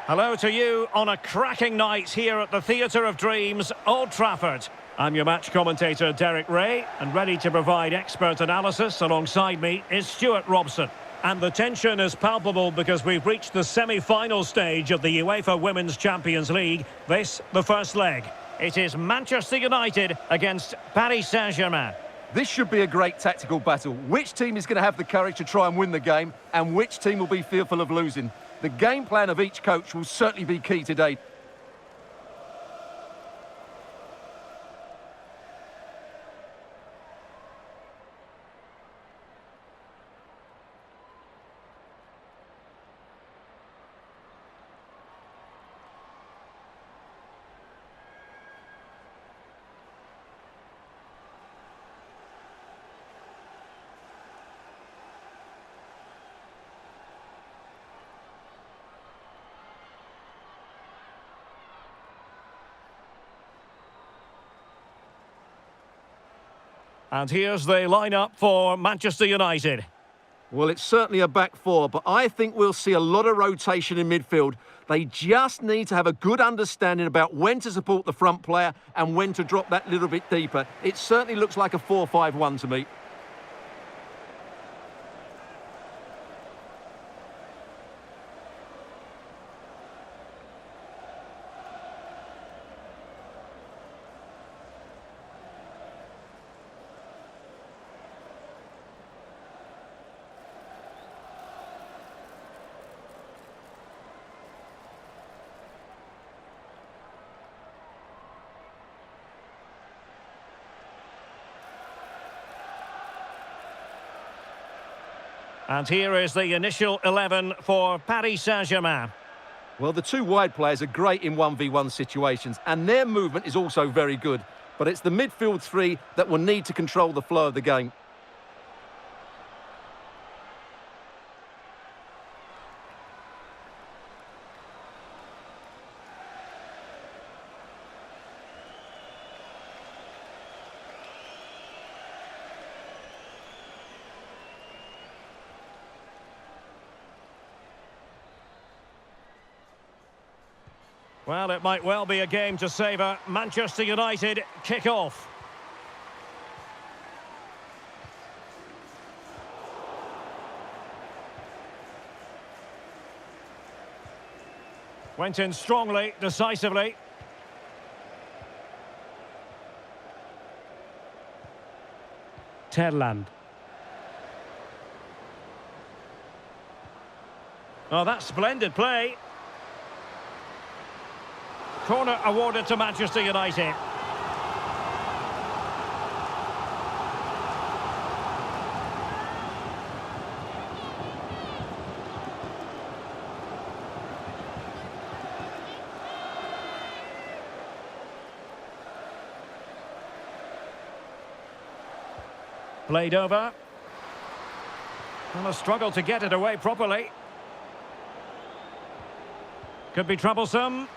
Hello to you on a cracking night here at the Theatre of Dreams, Old Trafford. I'm your match commentator, Derek Ray, and ready to provide expert analysis alongside me is Stuart Robson. And the tension is palpable because we've reached the semi-final stage of the UEFA Women's Champions League. This, the first leg. It is Manchester United against Paris Saint-Germain. This should be a great tactical battle. Which team is going to have the courage to try and win the game, and which team will be fearful of losing? The game plan of each coach will certainly be key today. And here's the lineup for Manchester United. Well, it's certainly a back four, but I think we'll see a lot of rotation in midfield. They just need to have a good understanding about when to support the front player and when to drop that little bit deeper. It certainly looks like a 4-5-1 to me. And here is the initial 11 for Paris Saint-Germain. Well, the two wide players are great in 1v1 situations, and their movement is also very good. But it's the midfield three that will need to control the flow of the game. Well, it might well be a game to savour. Manchester United kick off. Went in strongly, decisively. Terland. Oh, that's splendid play. Corner awarded to Manchester United. Played over. And a struggle to get it away properly. Could be troublesome.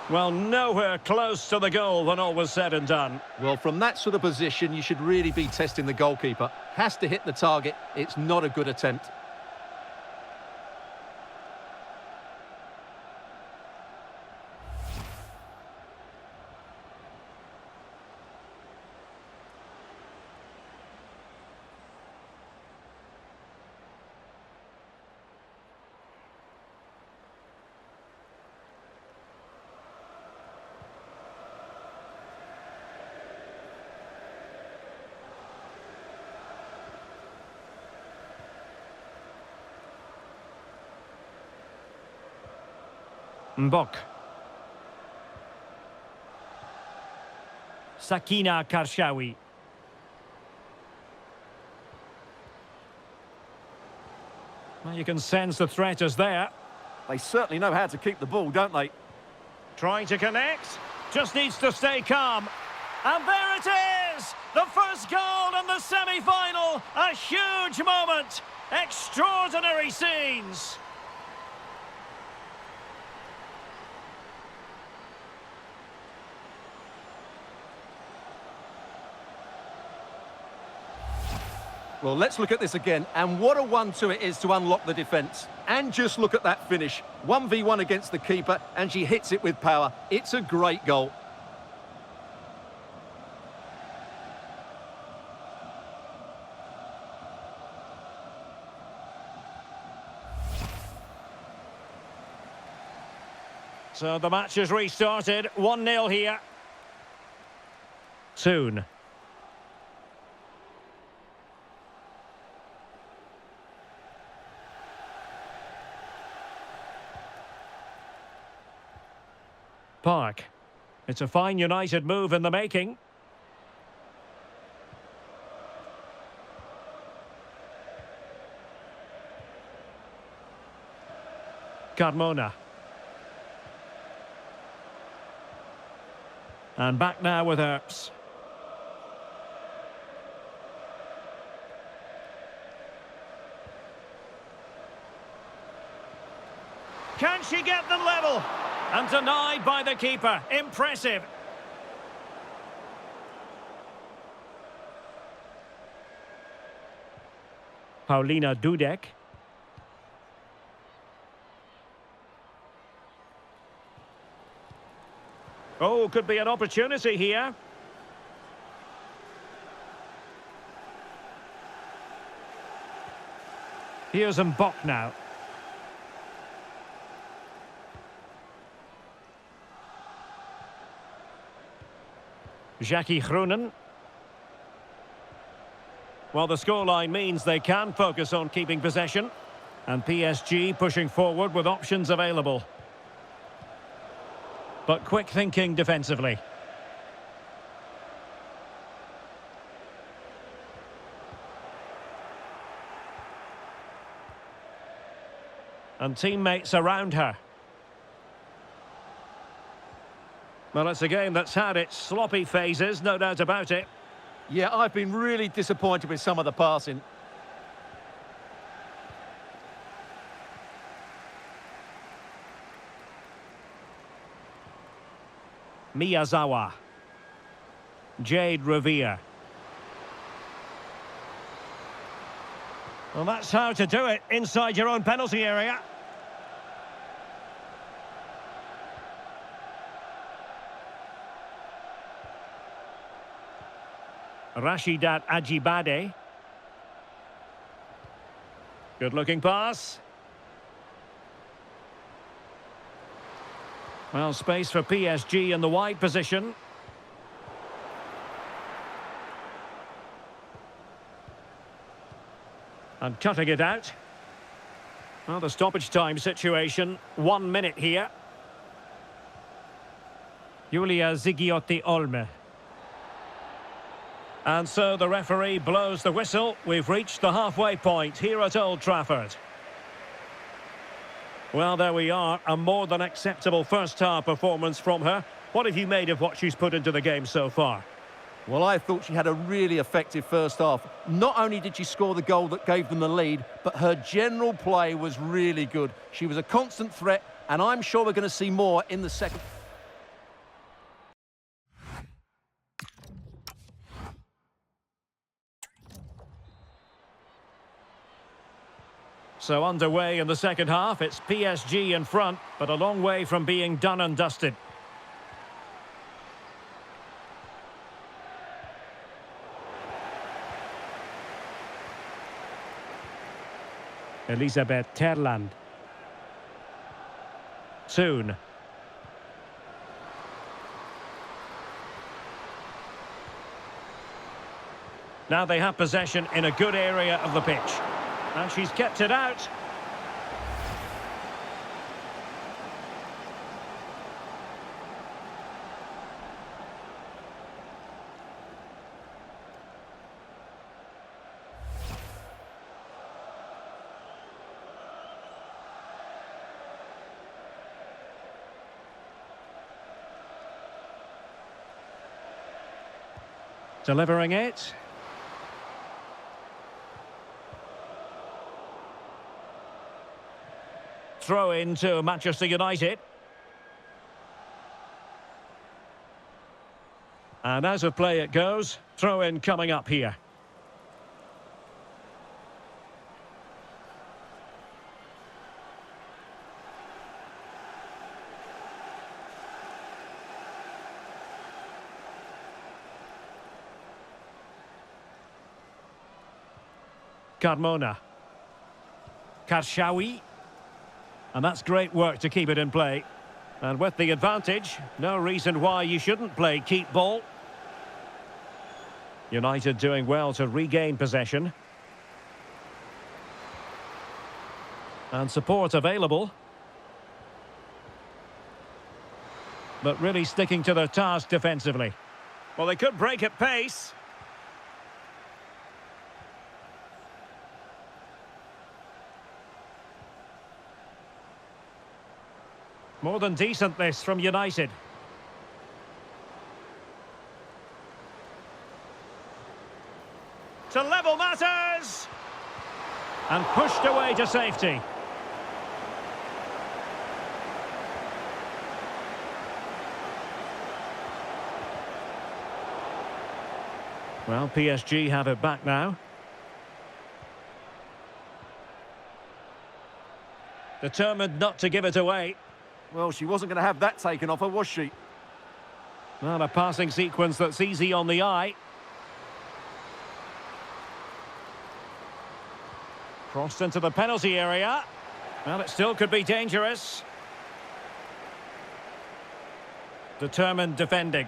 Well, nowhere close to the goal when all was said and done. Well, from that sort of position, you should really be testing the goalkeeper. Has to hit the target. It's not a good attempt. Mbok. Sakina Karshawi. Well, you can sense the threat is there. They certainly know how to keep the ball, don't they? Trying to connect. Just needs to stay calm. And there it is! The first goal in the semi-final. A huge moment. Extraordinary scenes. Well, let's look at this again. And what a 1-2 it is to unlock the defence. And just look at that finish. 1v1 against the keeper, and she hits it with power. It's a great goal. So the match has restarted. 1-0 here. Soon. Park. It's a fine United move in the making. Carmona. And back now with Earps. Can she get them level? And denied by the keeper. Impressive. Paulina Dudek. Oh, could be an opportunity here. Here's Mbok now. Jackie Groenen. Well, the scoreline means they can focus on keeping possession. And PSG pushing forward with options available. But quick thinking defensively. And teammates around her. Well, it's a game that's had its sloppy phases, no doubt about it. Yeah, I've been really disappointed with some of the passing. Miyazawa. Jade Revere. Well, that's how to do it inside your own penalty area. Rashidat Ajibade. Good-looking pass. Well, space for PSG in the wide position. And cutting it out. Well, the stoppage time situation, 1 minute here. Julia Zigiotti Olme. And so the referee blows the whistle. We've reached the halfway point here at Old Trafford. Well, there we are. A more than acceptable first-half performance from her. What have you made of what she's put into the game so far? Well, I thought she had a really effective first half. Not only did she score the goal that gave them the lead, but her general play was really good. She was a constant threat, and I'm sure we're going to see more in the second. So underway in the second half, it's PSG in front, but a long way from being done and dusted. Elisabeth Terland. Soon. Now they have possession in a good area of the pitch. And she's kept it out. Delivering it. Throw in to Manchester United. And as of play it goes, throw in coming up here. Carmona. Karshawi. And that's great work to keep it in play. And with the advantage, no reason why you shouldn't play keep ball. United doing well to regain possession. And support available. But really sticking to their task defensively. Well, they could break at pace. More than decent this from United. To level matters! And pushed away to safety. Well, PSG have it back now. Determined not to give it away. Well, she wasn't going to have that taken off her, was she? Well, a passing sequence that's easy on the eye. Crossed into the penalty area. Well, it still could be dangerous. Determined defending.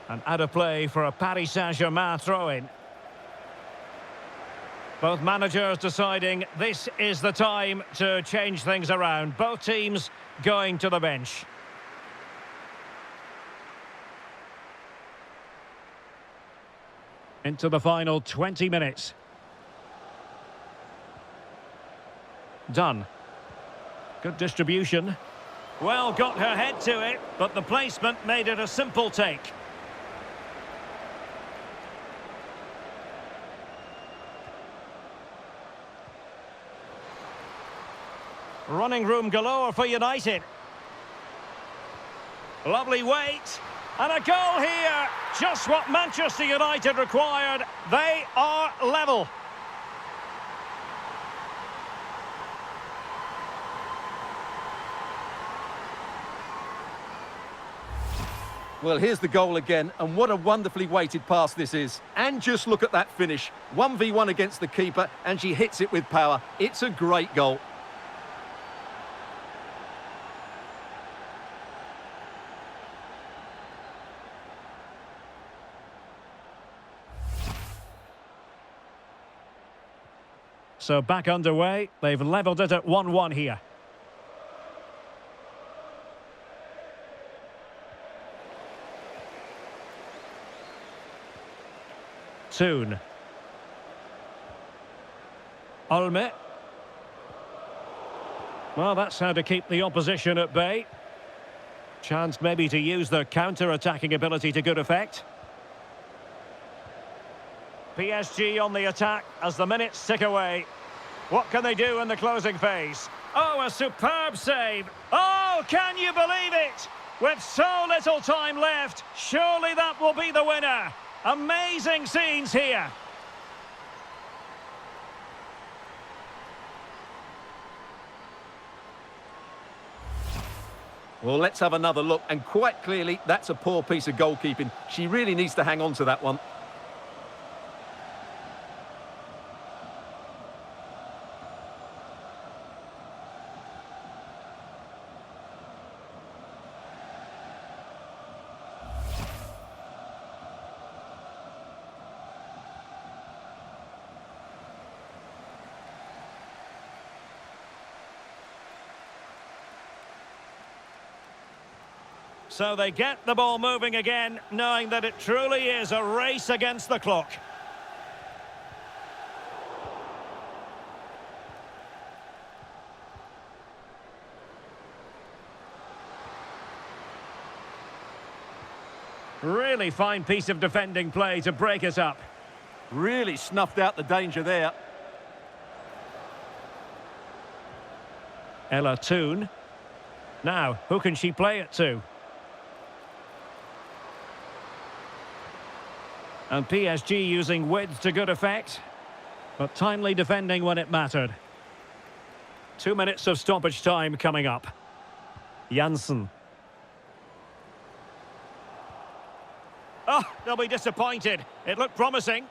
And out of play for a Paris Saint-Germain throw-in. Both managers deciding this is the time to change things around. Both teams going to the bench. Into the final 20 minutes. Done. Good distribution. Well, got her head to it, but the placement made it a simple take. Running room galore for United. Lovely weight. And a goal here. Just what Manchester United required. They are level. Well, here's the goal again, and what a wonderfully weighted pass this is. And just look at that finish. 1v1 against the keeper, and she hits it with power. It's a great goal. So back underway. They've levelled it at 1-1 here. Toon. Olme. Well, that's how to keep the opposition at bay. Chance maybe to use their counter-attacking ability to good effect. PSG on the attack as the minutes tick away. What can they do in the closing phase? Oh, a superb save. Oh, can you believe it? With so little time left, surely that will be the winner. Amazing scenes here. Well, let's have another look, and quite clearly, that's a poor piece of goalkeeping. She really needs to hang on to that one. So they get the ball moving again, knowing that it truly is a race against the clock. Really fine piece of defending play to break it up. Really snuffed out the danger there. Ella Toon. Now, who can she play it to? And PSG using width to good effect, but timely defending when it mattered. 2 minutes of stoppage time coming up. Janssen. Oh, they'll be disappointed. It looked promising.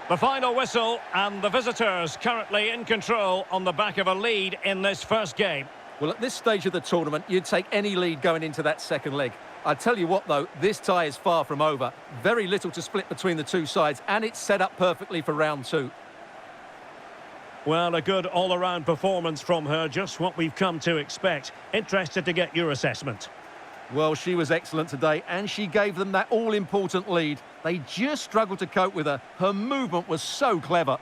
The final whistle, and the visitors currently in control on the back of a lead in this first game. Well, at this stage of the tournament, you'd take any lead going into that second leg. I tell you what, though, this tie is far from over. Very little to split between the two sides, and it's set up perfectly for round two. Well, a good all-around performance from her, just what we've come to expect. Interested to get your assessment. Well, she was excellent today, and she gave them that all-important lead. They just struggled to cope with her. Her movement was so clever.